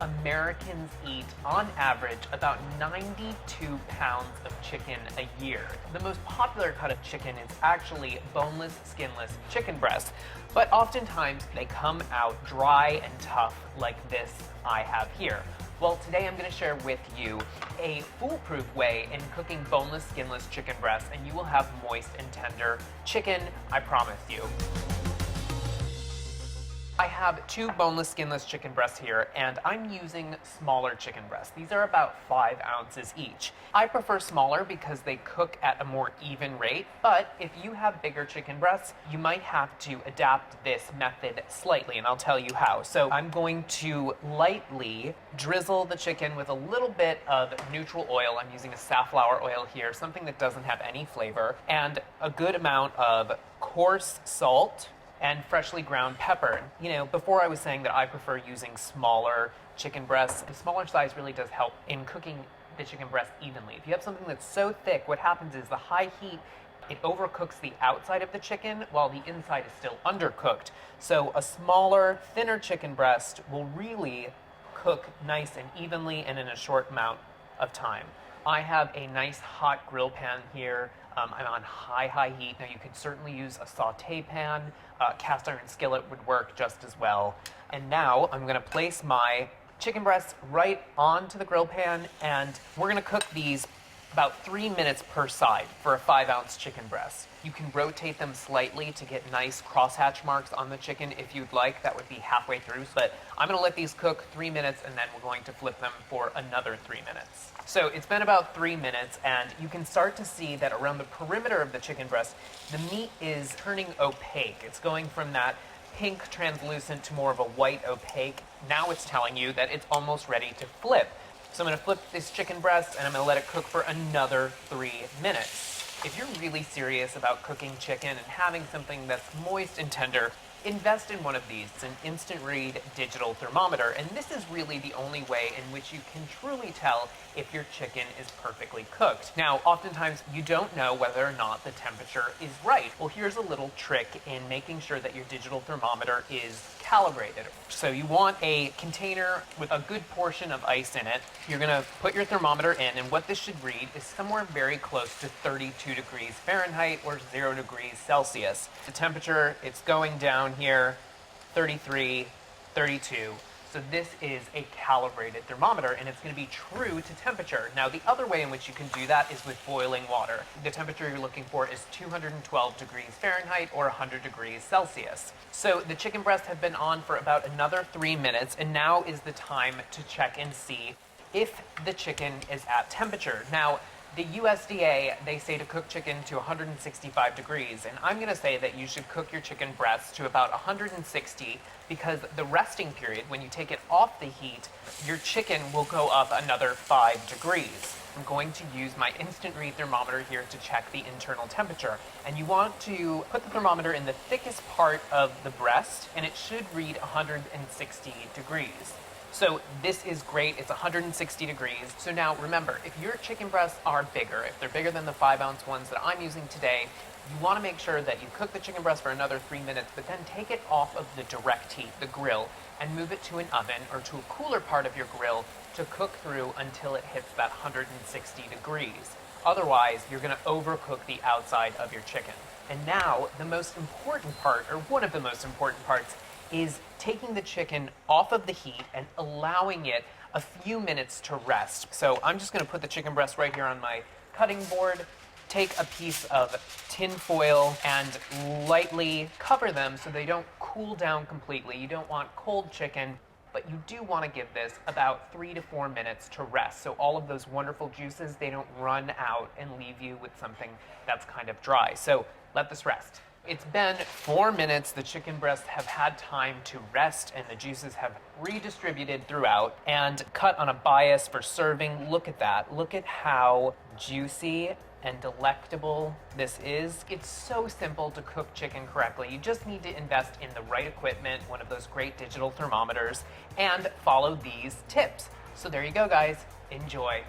Americans eat, on average, about 92 pounds of chicken a year. The most popular cut of chicken is actually boneless, skinless chicken breasts, but oftentimes they come out dry and tough like this I have here. Well, today I'm going to share with you a foolproof way in cooking boneless, skinless chicken breasts, and you will have moist and tender chicken, I promise you. I have two boneless, skinless chicken breasts here, and I'm using smaller chicken breasts. These are about 5 ounces each. I prefer smaller because they cook at a more even rate, but if you have bigger chicken breasts, you might have to adapt this method slightly, and I'll tell you how. So I'm going to lightly drizzle the chicken with a little bit of neutral oil. I'm using a safflower oil here, something that doesn't have any flavor, and a good amount of coarse salt and freshly ground pepper. You know, before I was saying that I prefer using smaller chicken breasts. The smaller size really does help in cooking the chicken breast evenly. If you have something that's so thick, what happens is the high heat, it overcooks the outside of the chicken while the inside is still undercooked. So a smaller, thinner chicken breast will really cook nice and evenly and in a short amount of time. I have a nice hot grill pan here. I'm on high heat. Now you could certainly use a saute pan. Cast iron skillet would work just as well. And now I'm going to place my chicken breasts right onto the grill pan, and we're going to cook these about 3 minutes per side for a 5-ounce chicken breast. You can rotate them slightly to get nice crosshatch marks on the chicken if you'd like. That would be halfway through, but I'm going to let these cook 3 minutes, and then we're going to flip them for another 3 minutes. So it's been about 3 minutes, and you can start to see that around the perimeter of the chicken breast, the meat is turning opaque. It's going from that pink translucent to more of a white opaque. Now it's telling you that it's almost ready to flip. So I'm going to flip this chicken breast, and I'm going to let it cook for another 3 minutes. If you're really serious about cooking chicken and having something that's moist and tender, invest in one of these. It's an instant read digital thermometer, and this is really the only way in which you can truly tell if your chicken is perfectly cooked. Now, oftentimes you don't know whether or not the temperature is right. Well, here's a little trick in making sure that your digital thermometer is calibrated. So you want a container with a good portion of ice in it. You're going to put your thermometer in, and what this should read is somewhere very close to 32 degrees Fahrenheit or 0 degrees Celsius. The temperature, it's going down here, 33, 32. So this is a calibrated thermometer, and it's going to be true to temperature. Now, the other way in which you can do that is with boiling water. The temperature you're looking for is 212 degrees Fahrenheit or 100 degrees Celsius. So the chicken breasts have been on for about another 3 minutes, and now is the time to check and see if the chicken is at temperature. Now, the USDA, they say to cook chicken to 165 degrees, and I'm going to say that you should cook your chicken breasts to about 160 because the resting period, when you take it off the heat, your chicken will go up another 5 degrees. I'm going to use my instant read thermometer here to check the internal temperature, and you want to put the thermometer in the thickest part of the breast, and it should read 160 degrees. So this is great, it's 160 degrees. So now remember, if your chicken breasts are bigger, if they're bigger than the 5-ounce ones that I'm using today, you want to make sure that you cook the chicken breast for another 3 minutes, but then take it off of the direct heat, the grill, and move it to an oven or to a cooler part of your grill to cook through until it hits that 160 degrees. Otherwise, you're going to overcook the outside of your chicken. And now, the most important part, or one of the most important parts, is taking the chicken off of the heat and allowing it a few minutes to rest. So I'm just going to put the chicken breast right here on my cutting board, take a piece of tin foil and lightly cover them so they don't cool down completely. You don't want cold chicken, but you do want to give this about 3 to 4 minutes to rest. So all of those wonderful juices, they don't run out and leave you with something that's kind of dry. So let this rest. It's been 4 minutes. The chicken breasts have had time to rest, and the juices have redistributed throughout and cut on a bias for serving. Look at that. Look at how juicy and delectable this is. It's so simple to cook chicken correctly. You just need to invest in the right equipment, one of those great digital thermometers, and follow these tips. So there you go, guys. Enjoy.